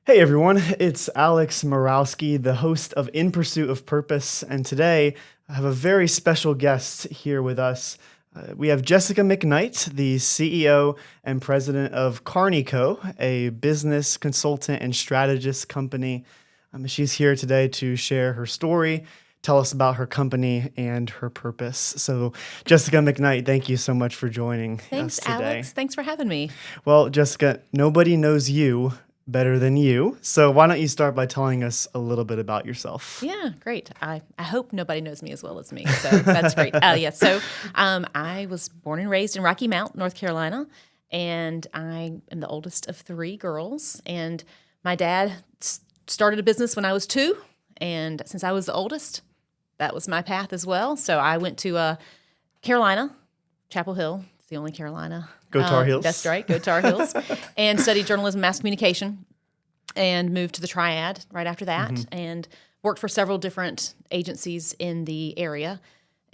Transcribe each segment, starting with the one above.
Hey everyone, it's Alex Morawski, the host of In Pursuit of Purpose, and today I have a very special guest here with us. We have Jessica McKnight, the CEO and president of CarneyCo, a business consultant and strategist company. She's here today to share her story, tell us about her company and her purpose. So, Jessica McKnight, thank you so much for joining Thanks, us today. Alex. Thanks for having me. Well, Jessica, nobody knows you better than you. So why don't you start by telling us a little bit about yourself? Yeah, great. I hope nobody knows me as well as me. So that's great. I was born and raised in Rocky Mount, North Carolina, and I am the oldest of three girls. And my dad started a business when I was 2, and since I was the oldest, that was my path as well. So I went to Carolina, Chapel Hill. It's the only Carolina. Go Tar Heels. That's right, go Tar Heels. And studied journalism, mass communication, and moved to the Triad right after that, and worked for several different agencies in the area,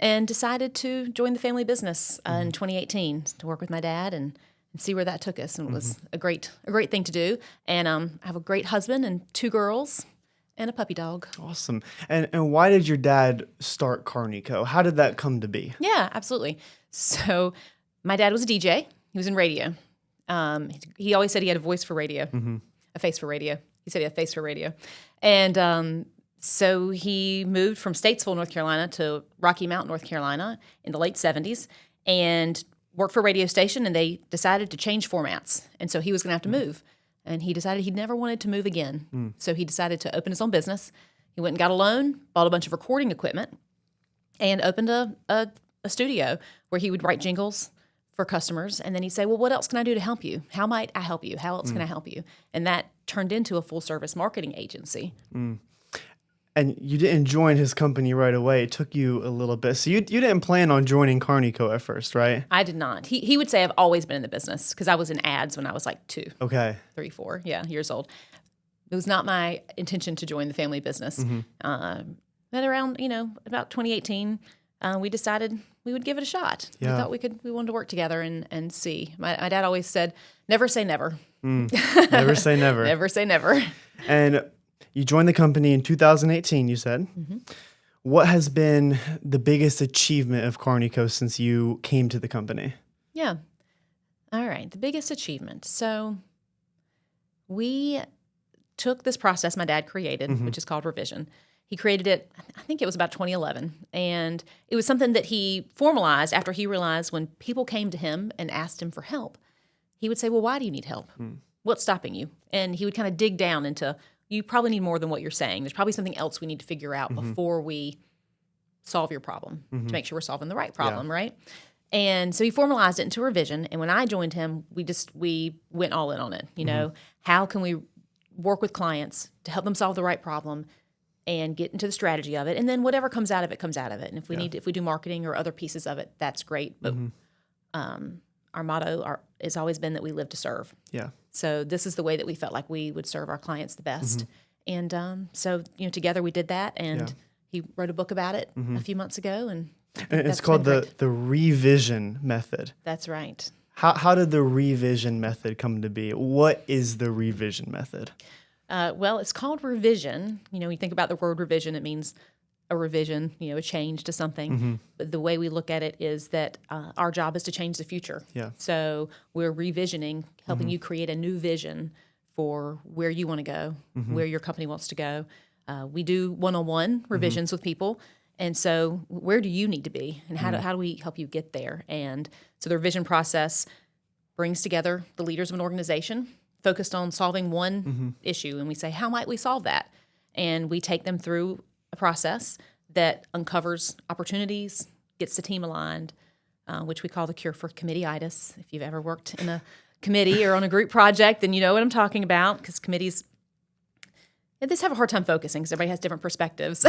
and decided to join the family business in 2018 to work with my dad and see where that took us. And it was a great thing to do. And I have a great husband and 2 girls and a puppy dog. Awesome. And why did your dad start CarneyCo? How did that come to be? Yeah, absolutely. So my dad was a DJ. He was in radio. He always said he had a voice for radio, a face for radio. He said he had a face for radio. And so he moved from Statesville, North Carolina to Rocky Mount, North Carolina in the late 70s and worked for a radio station, and they decided to change formats. And so he was going to have to move. And he decided he never wanted to move again. So he decided to open his own business. He went and got a loan, bought a bunch of recording equipment, and opened a studio where he would write jingles for customers. And then he'd say, well, what else can I do to help you? How might I help you? How else can I help you? And that turned into a full-service marketing agency. And you didn't join his company right away. It took you a little bit. So you didn't plan on joining CarneyCo at first, right? I did not. He would say I've always been in the business because I was in ads when I was like 2, Okay. 3, 4, years old. It was not my intention to join the family business. Then around, about 2018, we decided we would give it a shot. Yeah. We thought we wanted to work together and see. My dad always said, never say never. Never say never. Never say never. And you joined the company in 2018, you said. What has been the biggest achievement of CarneyCo since you came to the company? Yeah. All right. The biggest achievement. So we took this process my dad created, which is called revision. He created it, I think it was about 2011. And it was something that he formalized after he realized when people came to him and asked him for help, he would say, well, why do you need help? What's stopping you? And he would kind of dig down into, you probably need more than what you're saying. There's probably something else we need to figure out before we solve your problem to make sure we're solving the right problem, right? And so he formalized it into a revision. And when I joined him, we went all in on it. How can we work with clients to help them solve the right problem and get into the strategy of it? And then whatever comes out of it, comes out of it. And if we do marketing or other pieces of it, that's great. But our motto has always been that we live to serve. Yeah. So this is the way that we felt like we would serve our clients the best. And so together we did that, and he wrote a book about it a few months ago. And it's called the revision method. That's right. How did the revision method come to be? What is the revision method? Well, it's called revision. You think about the word revision, it means a revision, a change to something. But the way we look at it is that our job is to change the future. Yeah. So we're revisioning, helping you create a new vision for where you want to go, where your company wants to go. We do one-on-one revisions with people. And so where do you need to be? And how do we help you get there? And so the revision process brings together the leaders of an organization focused on solving one issue. And we say, how might we solve that? And we take them through a process that uncovers opportunities, gets the team aligned, which we call the cure for committee-itis. If you've ever worked in a committee or on a group project, then you know what I'm talking about, because committees, they just have a hard time focusing because everybody has different perspectives.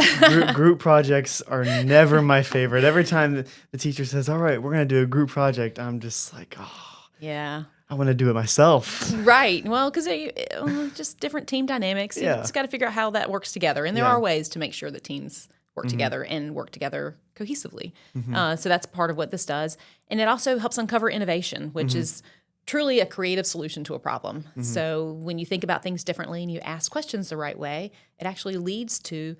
Group projects are never my favorite. Every time the teacher says, all right, we're going to do a group project, I'm just like, oh, yeah. I want to do it myself. Right. Well, because just different team dynamics. Yeah. You just got to figure out how that works together. And there are ways to make sure that teams work together and work together cohesively. So that's part of what this does. And it also helps uncover innovation, which is truly a creative solution to a problem. So when you think about things differently and you ask questions the right way, it actually leads to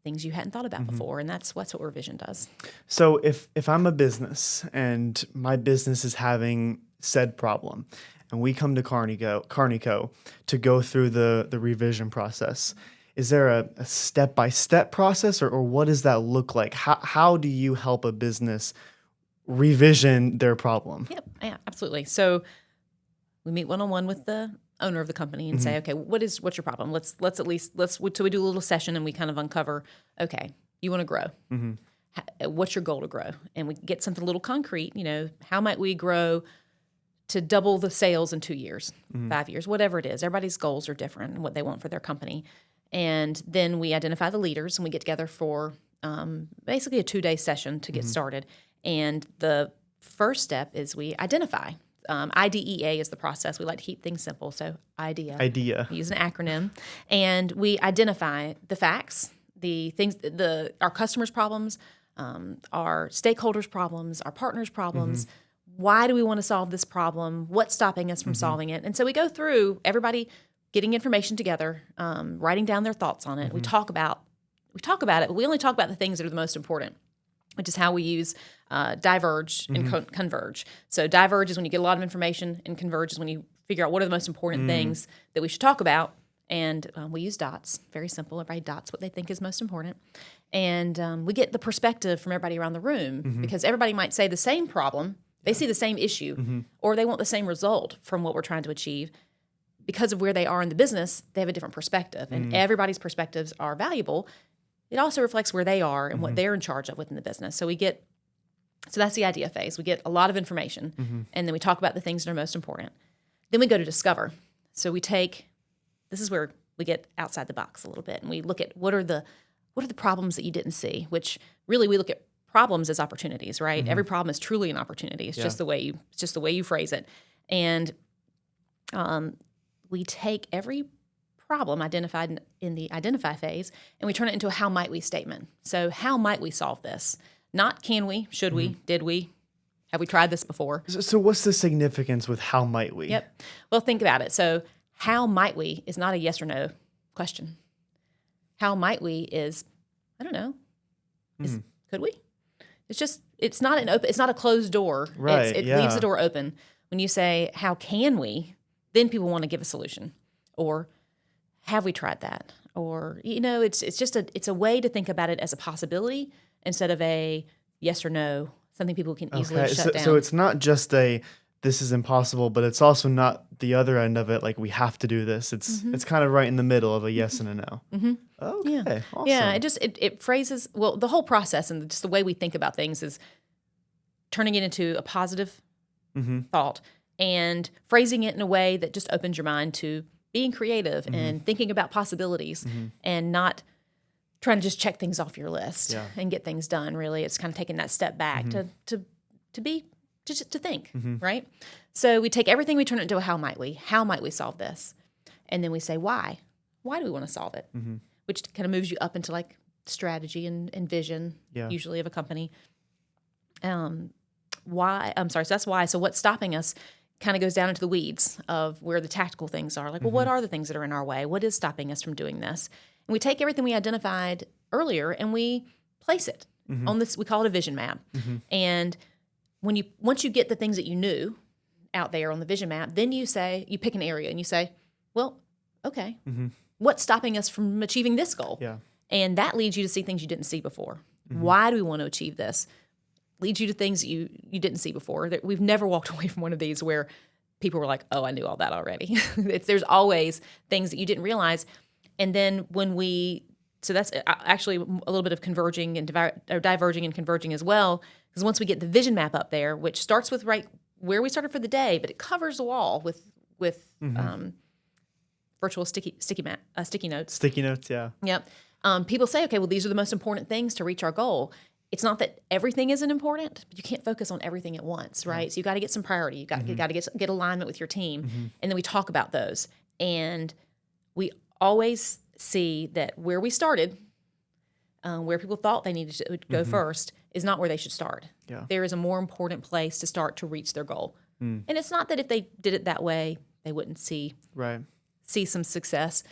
things you hadn't thought about before. And that's what Revision does. So if I'm a business and my business is having said problem, and we come to CarneyCo to go through the revision process, is there a step-by-step process, or what does that look like? How do you help a business revision their problem? Yep, yeah, absolutely. So we meet one-on-one with the owner of the company and say, okay, what's your problem? Let's so we do a little session and we kind of uncover, okay, you want to grow. What's your goal to grow? And we get something a little concrete, how might we grow to double the sales in 2 years, 5 years, whatever it is. Everybody's goals are different and what they want for their company. And then we identify the leaders and we get together for basically a 2-day session to get started. And the first step is we identify. IDEA is the process. We like to keep things simple. So IDEA. We use an acronym. And we identify the facts, the things, our customers' problems, our stakeholders' problems, our partners' problems. Why do we want to solve this problem? What's stopping us from solving it? And so we go through everybody getting information together, writing down their thoughts on it. We talk about it, but we only talk about the things that are the most important, which is how we use diverge and converge. So diverge is when you get a lot of information, and converge is when you figure out what are the most important things that we should talk about. And we use dots, very simple. Everybody dots what they think is most important. And we get the perspective from everybody around the room because everybody might say the same problem, they see the same issue, or they want the same result from what we're trying to achieve. Because of where they are in the business, they have a different perspective, and everybody's perspectives are valuable. It also reflects where they are and what they're in charge of within the business. So that's the idea phase. We get a lot of information, and then we talk about the things that are most important. Then we go to discover. So this is where we get outside the box a little bit, and we look at what are the problems that you didn't see, which really we look at problems as opportunities, right? Every problem is truly an opportunity. It's just the way you phrase it. And we take every problem identified in the identify phase, and we turn it into a how might we statement. So how might we solve this? Not can we, should we, did we, have we tried this before? So what's the significance with how might we? Yep. Well, think about it. So how might we is not a yes or no question. How might we is, I don't know, could we? It's not a closed door. Right, It leaves the door open. When you say, how can we, then people want to give a solution. Or have we tried that? Or, it's a way to think about it as a possibility instead of a yes or no, something people can easily shut down. So it's not just this is impossible, but it's also not the other end of it, like we have to do this. It's kind of right in the middle of a yes and a no. Okay, yeah. awesome. Yeah, it phrases, well, the whole process and just the way we think about things is turning it into a positive thought and phrasing it in a way that just opens your mind to being creative and thinking about possibilities and not trying to just check things off your list and get things done. Really, it's kind of taking that step back to think, right? So we take everything, we turn it into a how might we solve this? And then we say why? Why do we want to solve it? Which kind of moves you up into like strategy and vision, usually of a company. Why? I'm sorry, so that's why. So what's stopping us kind of goes down into the weeds of where the tactical things are. Like, well, what are the things that are in our way? What is stopping us from doing this? And we take everything we identified earlier and we place it on this, we call it a vision map. And once you get the things that you knew out there on the vision map, then you pick an area and you say, well, okay, what's stopping us from achieving this goal? Yeah. And that leads you to see things you didn't see before. Why do we want to achieve this? Leads you to things that you didn't see before. That we've never walked away from one of these where people were like, oh, I knew all that already. There's always things that you didn't realize. And then so that's actually a little bit of converging and diverging and converging as well. Because once we get the vision map up there, which starts with right where we started for the day, but it covers the wall with virtual sticky notes. Sticky notes, yeah. Yep. People say, okay, well, these are the most important things to reach our goal. It's not that everything isn't important, but you can't focus on everything at once, right? So you got to get some priority. You got to get alignment with your team, and then we talk about those. And we always see that where we started, where people thought they needed to go first, is not where they should start. Yeah. There is a more important place to start to reach their goal. And it's not that if they did it that way, they wouldn't see Right. some success.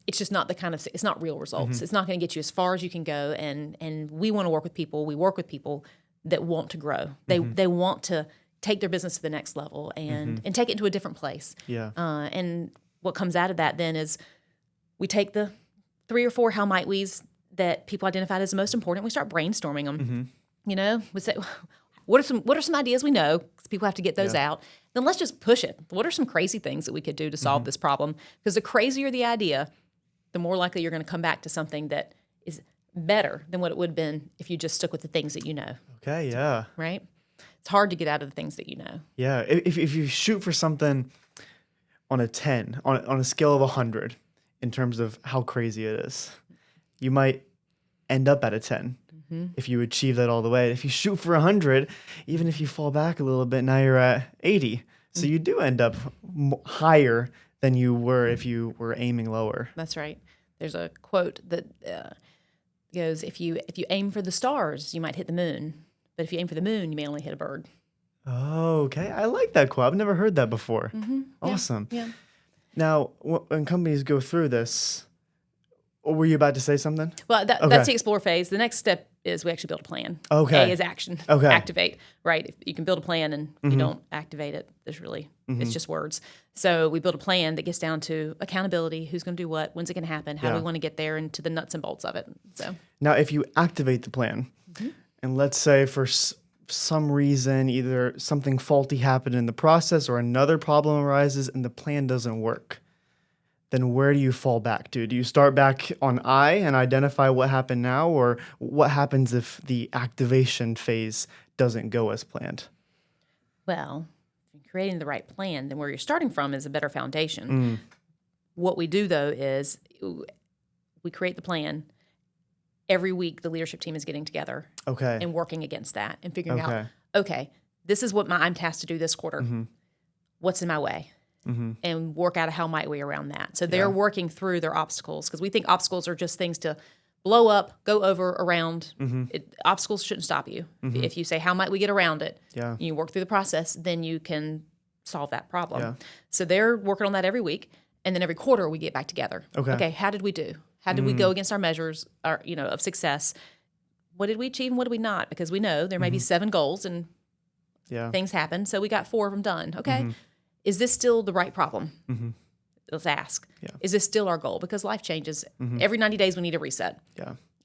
It's just not it's not real results. It's not going to get you as far as you can go. And we want to work with people. We work with people that want to grow. They want to take their business to the next level and take it to a different place. Yeah. And what comes out of that then is we take the 3 or 4 how might we's that people identified as the most important. We start brainstorming them. You know, we say, what are some ideas we know? Because people have to get those out. Then let's just push it. What are some crazy things that we could do to solve this problem? Because the crazier the idea, the more likely you're going to come back to something that is better than what it would have been if you just stuck with the things that you know. Okay. Yeah. Right? It's hard to get out of the things that you know. Yeah. If you shoot for something on a 10, on a scale of 100, in terms of how crazy it is, you might end up at a 10 if you achieve that all the way. If you shoot for 100, even if you fall back a little bit, now you're at 80. So you do end up higher than you were if you were aiming lower. That's right. There's a quote that goes, if you aim for the stars, you might hit the moon. But if you aim for the moon, you may only hit a bird. Oh, okay. I like that quote. I've never heard that before. Awesome. Yeah. Now, when companies go through this, or were you about to say something? Well, that's the explore phase. The next step is we actually build a plan. Okay. A is action. Okay. Activate. Right. If you can build a plan and you don't activate it, there's really, it's just words. So we build a plan that gets down to accountability, who's going to do what, when's it going to happen, how do we want to get there, and to the nuts and bolts of it. So now, if you activate the plan, and let's say for some reason, either something faulty happened in the process or another problem arises and the plan doesn't work, then where do you fall back to? Do you start back on I and identify what happened now, or what happens if the activation phase doesn't go as planned? Well, creating the right plan, then where you're starting from is a better foundation. What we do, though, is we create the plan. Every week, the leadership team is getting together and working against that and figuring out, okay, this is what I'm tasked to do this quarter. What's in my way? And work out a how might we around that. So they're working through their obstacles, because we think obstacles are just things to blow up, go over, around. Obstacles shouldn't stop you. If you say, how might we get around it? You work through the process, then you can solve that problem. So they're working on that every week. And then every quarter we get back together. Okay, how did we do? How did we go against our measures of success? What did we achieve and what did we not? Because we know there may be 7 goals and things happen. So we got 4 of them done. Okay, is this still the right problem? Let's ask. Is this still our goal? Because life changes. Every 90 days we need a reset.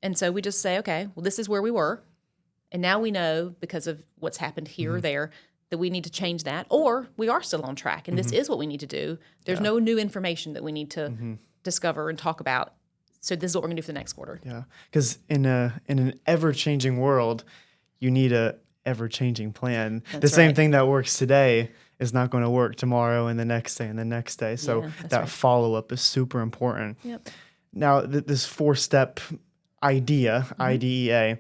And so we just say, okay, well, this is where we were. And now we know, because of what's happened here or there, that we need to change that. Or we are still on track, and this is what we need to do. There's no new information that we need to discover and talk about. So this is what we're going to do for the next quarter. Yeah, because in an ever-changing world, you need a ever-changing plan. The same thing that works today is not going to work tomorrow and the next day and the next day. So that follow-up is super important. Now, this 4-step idea, IDEA,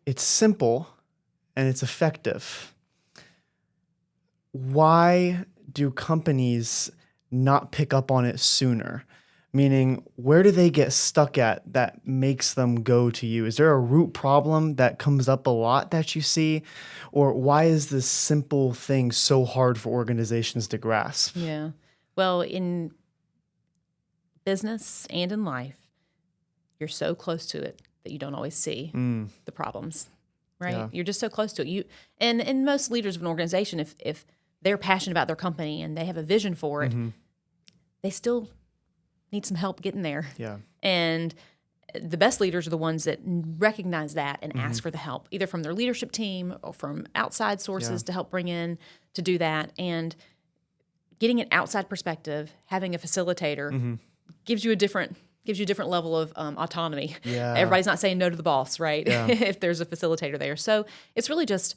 it's simple and it's effective. Why do companies not pick up on it sooner? Meaning, where do they get stuck at that makes them go to you? Is there a root problem that comes up a lot that you see? Or why is this simple thing so hard for organizations to grasp? Yeah. Well, in business and in life, you're so close to it that you don't always see the problems, right? Yeah. You're just so close to it. And most leaders of an organization, if they're passionate about their company and they have a vision for it, they still need some help getting there. Yeah. And the best leaders are the ones that recognize that and ask for the help, either from their leadership team or from outside sources to help bring in to do that. And getting an outside perspective, having a facilitator gives you a different level of autonomy. Yeah. Everybody's not saying no to the boss, right? Yeah. If there's a facilitator there. So it's really just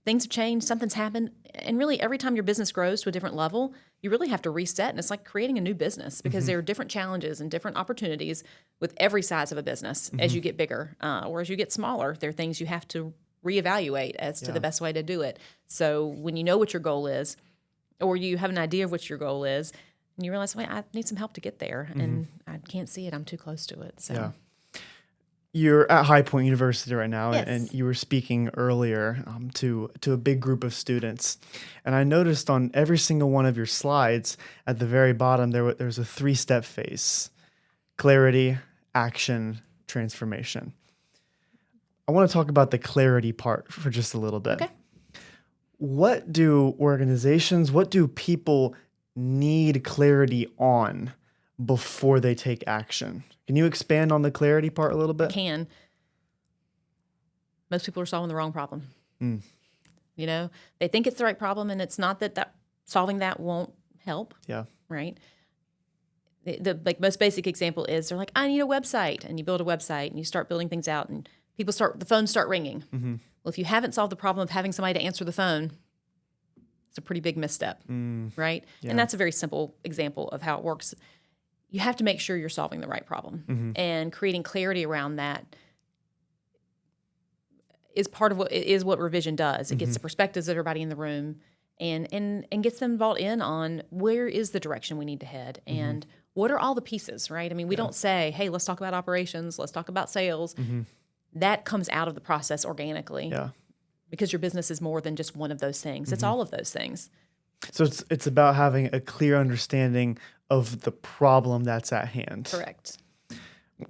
things have changed, something's happened. And really every time your business grows to a different level, you really have to reset. And it's like creating a new business, because there are different challenges and different opportunities with every size of a business as you get bigger or as you get smaller. There are things you have to reevaluate as to the best way to do it. So when you know what your goal is, or you have an idea of what your goal is, and you realize, wait, I need some help to get there, and I can't see it. I'm too close to it. So, You're at High Point University right now, Yes. and you were speaking earlier to a big group of students, and I noticed on every single one of your slides at the very bottom there's a 3-step phase: clarity, action, transformation. I want to talk about the clarity part for just a little bit. Okay. What do organizations, what do people need clarity on before they take action? Can you expand on the clarity part a little bit? Can. Most people are solving the wrong problem. Mm. You know, they think it's the right problem, and it's not that solving that won't help. Yeah. Right. The like most basic example is they're like, I need a website, and you build a website and you start building things out, and the phones start ringing. Mm-hmm. Well, if you haven't solved the problem of having somebody to answer the phone, it's a pretty big misstep, right? Yeah. And that's a very simple example of how it works. You have to make sure you're solving the right problem, and creating clarity around that is part of what revision does. It gets the perspectives of everybody in the room and gets them bought in on where is the direction we need to head and what are all the pieces, right? I mean, we don't say, hey, let's talk about operations, let's talk about sales. That comes out of the process organically. Yeah. Because your business is more than just one of those things. It's all of those things. So it's about having a clear understanding of the problem that's at hand. Correct.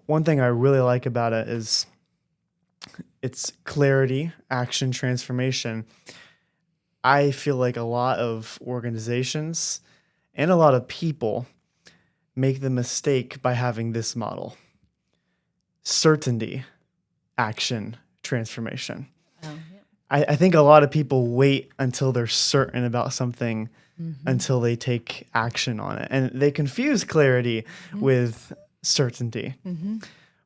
One thing I really like about it is it's clarity, action, transformation. I feel like a lot of organizations and a lot of people make the mistake by having this model: certainty, action, transformation. Oh, yeah. I think a lot of people wait until they're certain about something until they take action on it. And they confuse clarity with certainty.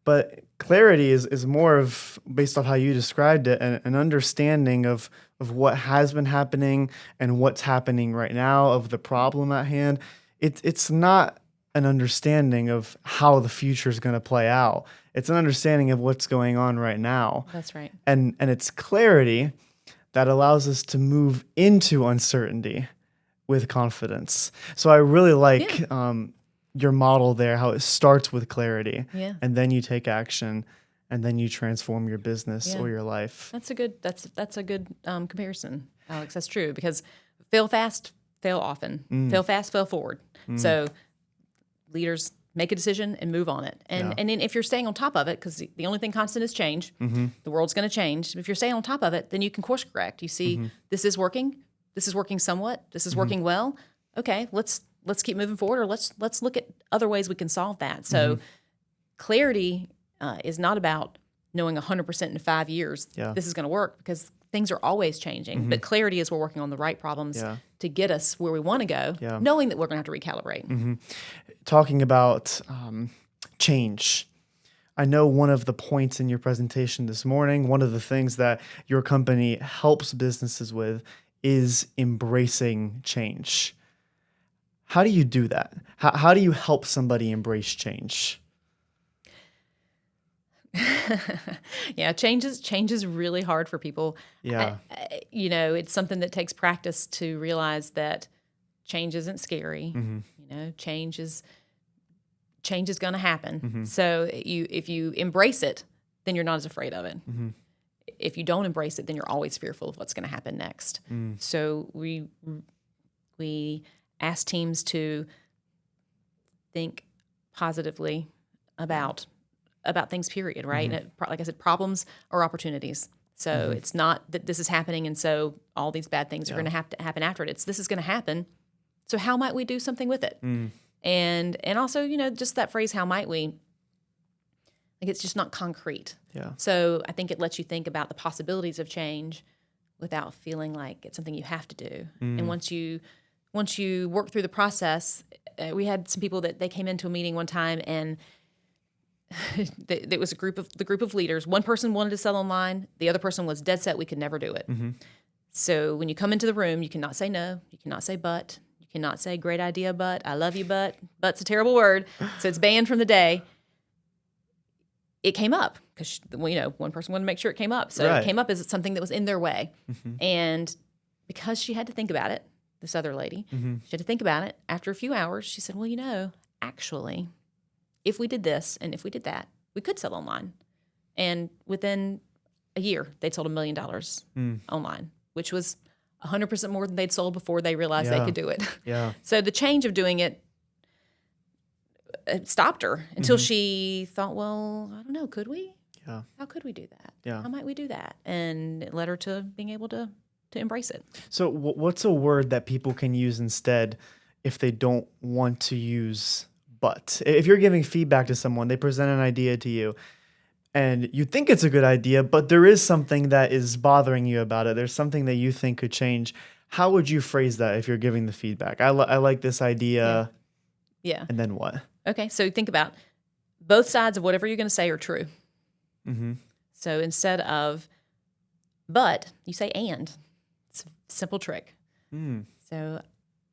But clarity is more of, based off how you described it, an understanding of what has been happening and what's happening right now, of the problem at hand. It's not an understanding of how the future is going to play out. It's an understanding of what's going on right now. That's right. And it's clarity that allows us to move into uncertainty with confidence. So I really like your model there, how it starts with clarity, and then you take action, and then you transform your business or your life. That's a good comparison, Alex. That's true, because fail fast, fail often. Fail fast, fail forward. So leaders make a decision and move on it. And then if you're staying on top of it, because the only thing constant is change, the world's going to change. If you're staying on top of it, then you can course correct. You see, this is working somewhat, this is working well. Okay, let's keep moving forward, or let's look at other ways we can solve that. So clarity is not about knowing 100% in 5 years this is going to work, because things are always changing. But clarity is we're working on the right problems to get us where we want to go, knowing that we're going to have to recalibrate. Talking about change, I know one of the points in your presentation this morning, one of the things that your company helps businesses with is embracing change. How do you do that? How do you help somebody embrace change? Change is really hard for people. Yeah. It's something that takes practice to realize that change isn't scary. Change is going to happen. So if you embrace it, then you're not as afraid of it. If you don't embrace it, then you're always fearful of what's going to happen next. So we ask teams to think positively about things, period, right? And like I said, problems are opportunities. So it's not that this is happening and so all these bad things are going to have to happen after it. It's this is going to happen. So how might we do something with it? And also, just that phrase, how might we? Like, it's just not concrete. Yeah. So I think it lets you think about the possibilities of change without feeling like it's something you have to do. And once you work through the process, we had some people that they came into a meeting one time, and it was the group of leaders. One person wanted to sell online. The other person was dead set we could never do it. So when you come into the room, you cannot say no. You cannot say but. You cannot say great idea, but I love you, but. But's a terrible word, so it's banned from the day. It came up because one person wanted to make sure it came up. So It came up as something that was in their way. And because she had to think about it, this other lady, she had to think about it. After a few hours, she said, well, actually, if we did this and if we did that, we could sell online. And within a year, they'd sold $1 million online, which was 100% more than they'd sold before they realized they could do it. Yeah. So the change of doing it stopped her until she thought, well, I don't know, could we? Yeah. How could we do that? Yeah. How might we do that? And it led her to being able to embrace it. So what's a word that people can use instead if they don't want to use but? If you're giving feedback to someone, they present an idea to you, and you think it's a good idea, but there is something that is bothering you about it. There's something that you think could change. How would you phrase that if you're giving the feedback? I like this idea. Yeah. And then what? Okay, so think about both sides of whatever you're going to say are true. Mm-hmm. So instead of but, you say and. It's a simple trick. Mm. So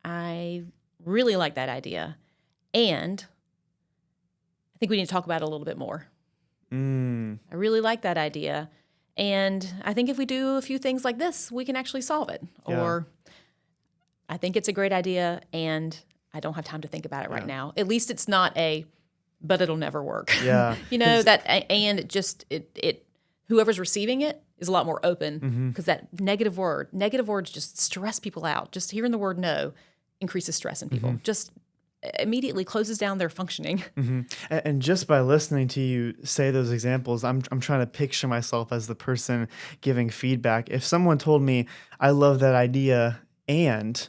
I really like that idea. And I think we need to talk about it a little bit more. Mm. I really like that idea. And I think if we do a few things like this, we can actually solve it. Yeah. Or I think it's a great idea and I don't have time to think about it right now. At least it's not but it'll never work. Yeah. You know, and it whoever's receiving it is a lot more open because that negative words just stress people out. Just hearing the word no increases stress in people. Just immediately closes down their functioning. And just by listening to you say those examples, I'm trying to picture myself as the person giving feedback. If someone told me, I love that idea, and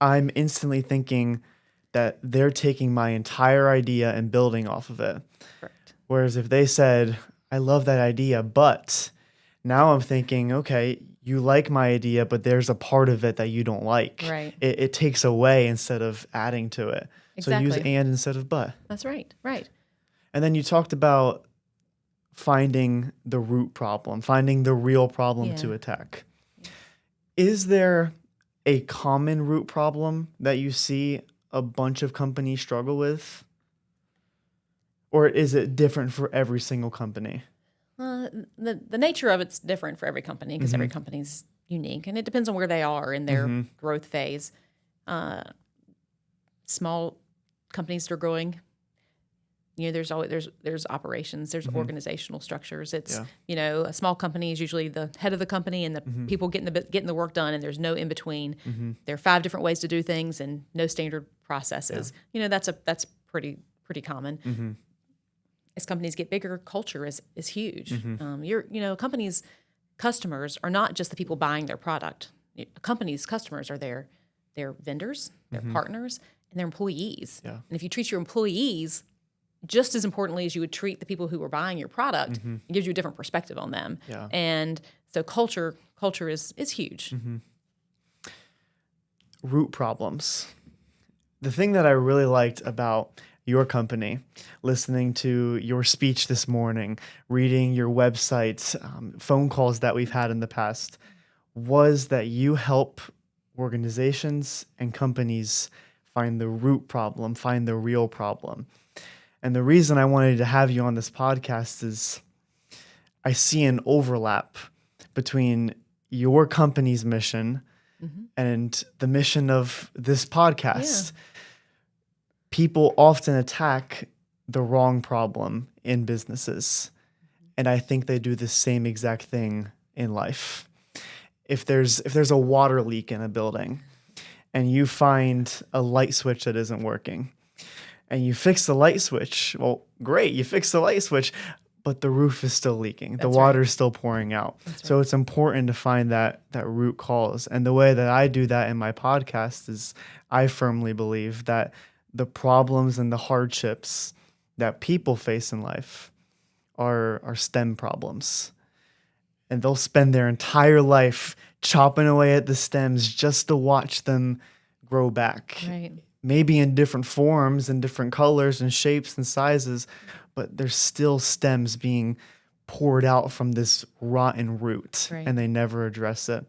I'm instantly thinking that they're taking my entire idea and building off of it. Correct. Whereas if they said, I love that idea, but now I'm thinking, okay, you like my idea, but there's a part of it that you don't like. Right. It takes away instead of adding to it. Exactly. So use and instead of but. That's right. Right. And then you talked about finding the root problem, finding the real problem to attack. Is there a common root problem that you see a bunch of companies struggle with? Or is it different for every single company? The nature of it's different for every company because every company's unique, and it depends on where they are in their growth phase. Small companies that are growing, you know, there's operations, there's organizational structures. It's you know, a small company is usually the head of the company and the people getting the work done, and there's no in between. There are 5 different ways to do things and no standard processes. You know, that's pretty common. As companies get bigger, culture is huge. A company's customers are not just the people buying their product. A company's customers are their vendors, their partners, and their employees. Yeah. And if you treat your employees just as importantly as you would treat the people who are buying your product, it gives you a different perspective on them. Yeah. And so culture is huge. Root problems. The thing that I really liked about your company, listening to your speech this morning, reading your websites, phone calls that we've had in the past, was that you help organizations and companies find the root problem, find the real problem. And the reason I wanted to have you on this podcast is I see an overlap between your company's mission and the mission of this podcast. Yeah. People often attack the wrong problem in businesses. And I think they do the same exact thing in life. If there's a water leak in a building and you find a light switch that isn't working and you fix the light switch, well, great, you fix the light switch, but the roof is still leaking. The water is still pouring out. So it's important to find that root cause. And the way that I do that in my podcast is I firmly believe that the problems and the hardships that people face in life are STEM problems. And they'll spend their entire life chopping away at the stems just to watch them grow back. Right. Maybe in different forms and different colors and shapes and sizes, but there's still stems being poured out from this rotten root, and they never address it.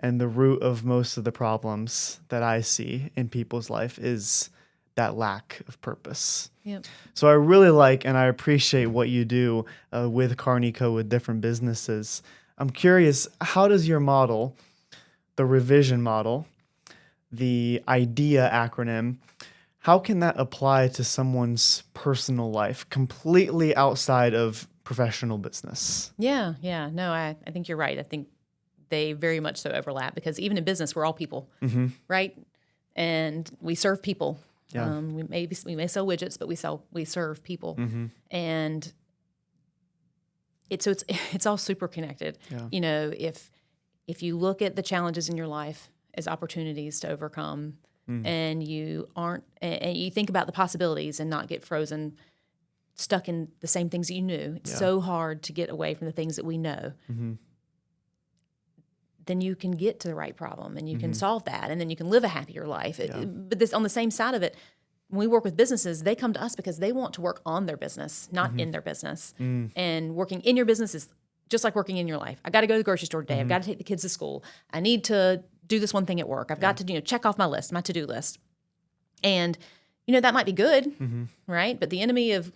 And the root of most of the problems that I see in people's life is that lack of purpose. Yep. So I really like and I appreciate what you do with CarneyCo, with different businesses. I'm curious, how does your model, the revision model, the IDEA acronym, How can that apply to someone's personal life, completely outside of professional business? Yeah, yeah. No, I think you're right. I think they very much so overlap because even in business, we're all people, right? And we serve people. Yeah. We may sell widgets, but we serve people, and it's all super connected. Yeah. You know, if you look at the challenges in your life as opportunities to overcome, and you think about the possibilities and not get frozen, stuck in the same things that you knew. It's so hard to get away from the things that we know. Then you can get to the right problem and you can solve that, and then you can live a happier life. But this, on the same side of it, when we work with businesses, they come to us because they want to work on their business, not in their business. And working in your business is just like working in your life. I got to go to the grocery store today. I've got to take the kids to school. I need to do this one thing at work. I've got to check off my list, my to-do list. And that might be good, right? But the enemy of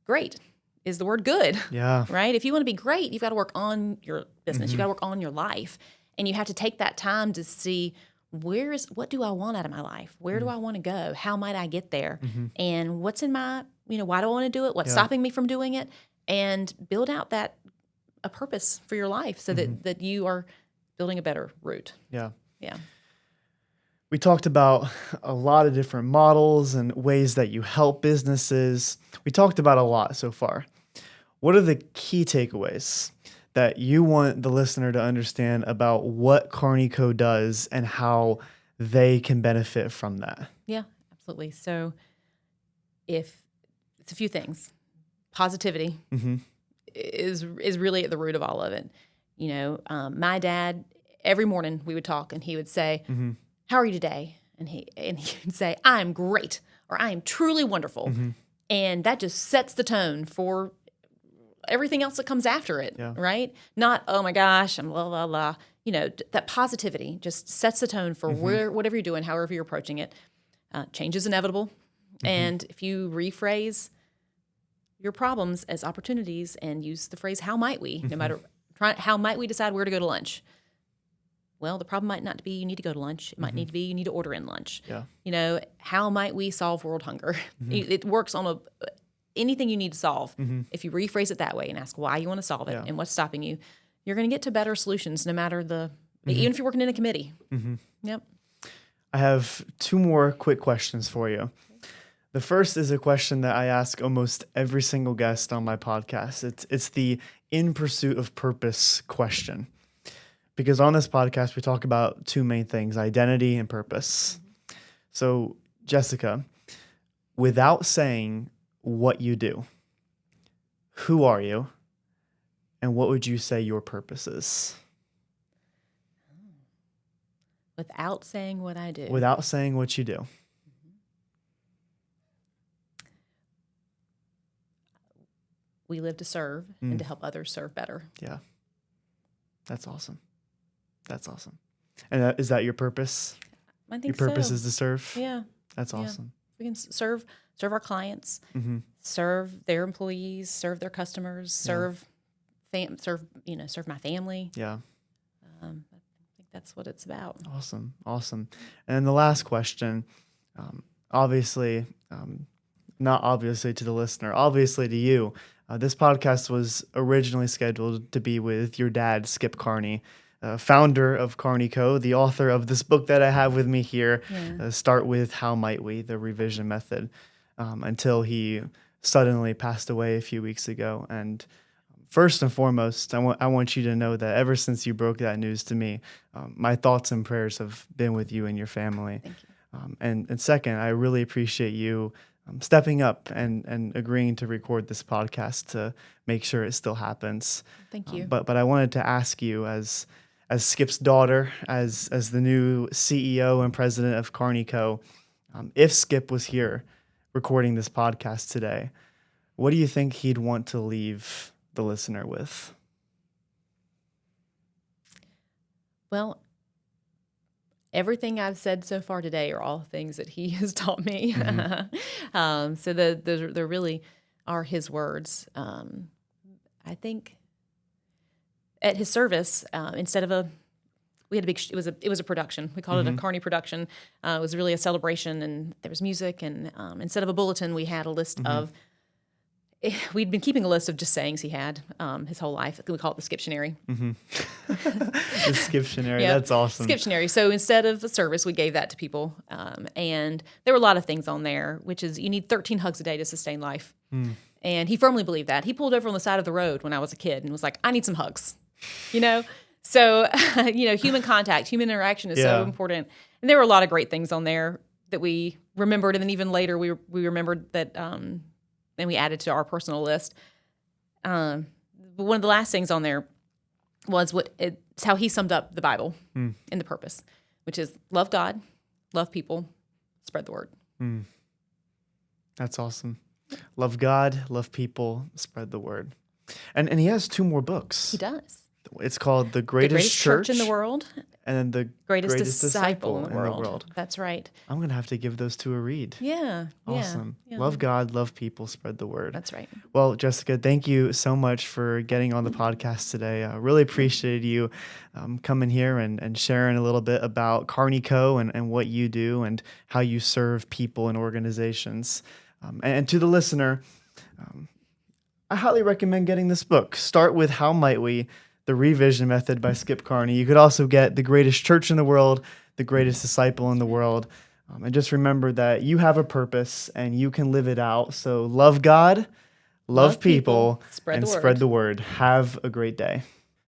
great is the word good. Yeah. Right? If you want to be great, you've got to work on your business. You've got to work on your life. And you have to take that time to see what do I want out of my life? Where do I want to go? How might I get there? And what's in my, why do I want to do it? What's stopping me from doing it? And build out a purpose for your life so that you are building a better route. Yeah. Yeah. We talked about a lot of different models and ways that you help businesses. We talked about a lot so far. What are the key takeaways that you want the listener to understand about what CarneyCo does and how they can benefit from that? Yeah, absolutely. So if it's a few things, positivity is really at the root of all of it. My dad, every morning we would talk and he would say, how are you today? And he would say, I'm great, or I am truly wonderful. And that just sets the tone for everything else that comes after it, right? Not, oh my gosh, I'm blah, blah, blah. That positivity just sets the tone for whatever you're doing, however you're approaching it. Change is inevitable. And if you rephrase your problems as opportunities and use the phrase, how might we, how might we decide where to go to lunch? Well, the problem might not be you need to go to lunch. It might need to be you need to order in lunch. Yeah. How might we solve world hunger? It works on anything you need to solve. If you rephrase it that way and ask why you want to solve it and what's stopping you, you're going to get to better solutions no matter even if you're working in a committee. Yep. I have two more quick questions for you. The first is a question that I ask almost every single guest on my podcast. It's the in pursuit of purpose question. Because on this podcast, we talk about two main things, identity and purpose. So, Jessica, without saying what you do, who are you, and what would you say your purpose is? Without saying what I do. Without saying what you do. We live to serve and to help others serve better. Yeah. That's awesome. That's awesome. And is that your purpose? I think your purpose so. is to serve? Yeah. That's awesome. We can serve our clients, serve their employees, serve their customers, serve my family. Yeah. I think that's what it's about. Awesome. And then the last question, obviously, not obviously to the listener, obviously to you, this podcast was originally scheduled to be with your dad, Skip Carney, founder of CarneyCo, the author of this book that I have with me here, Start With How Might We, the revision method, until he suddenly passed away a few weeks ago. And first and foremost, I want you to know that ever since you broke that news to me, my thoughts and prayers have been with you and your family. Thank you. And second, I really appreciate you stepping up and agreeing to record this podcast to make sure it still happens. Thank you. But I wanted to ask you, as Skip's daughter, as the new CEO and president of CarneyCo, if Skip was here recording this podcast today, what do you think he'd want to leave the listener with? Well, everything I've said so far today are all things that he has taught me. So there really are his words. I think at his service, instead of we had a big, it was a production. We called it a Carney production. It was really a celebration, and there was music. And instead of a bulletin, we had a list of, we'd been keeping a list of just sayings he had his whole life. We call it the Skiptionary. The Skiptionary, Yeah, that's awesome. Skiptionary. So instead of a service, we gave that to people. And there were a lot of things on there, which is you need 13 hugs a day to sustain life. And he firmly believed that. He pulled over on the side of the road when I was a kid and was like, I need some hugs, you know? So, human contact, human interaction is so important. And there were a lot of great things on there that we remembered. And then even later, we remembered that, then we added to our personal list. But one of the last things on there was it's how he summed up the Bible and the purpose, which is love God, love people, spread the word. That's awesome. Love God, love people, spread the word. And he has 2 more books. He does. It's called The The Greatest Church in the World, and then The Greatest Disciple in the World. That's right. I'm going to have to give those 2 a read. Yeah. Awesome. Yeah. Love God, love people, spread the word. That's right. Well, Jessica, thank you so much for getting on the podcast today. I really appreciated you coming here and sharing a little bit about CarneyCo and what you do and how you serve people and organizations. And to the listener, I highly recommend getting this book. Start with How Might We? The Revision Method by Skip Carney. You could also get The Greatest Church in the World, The Greatest Disciple in the World. And just remember that you have a purpose and you can live it out. So love God, love people, spread and the word. spread the word. Have a great day.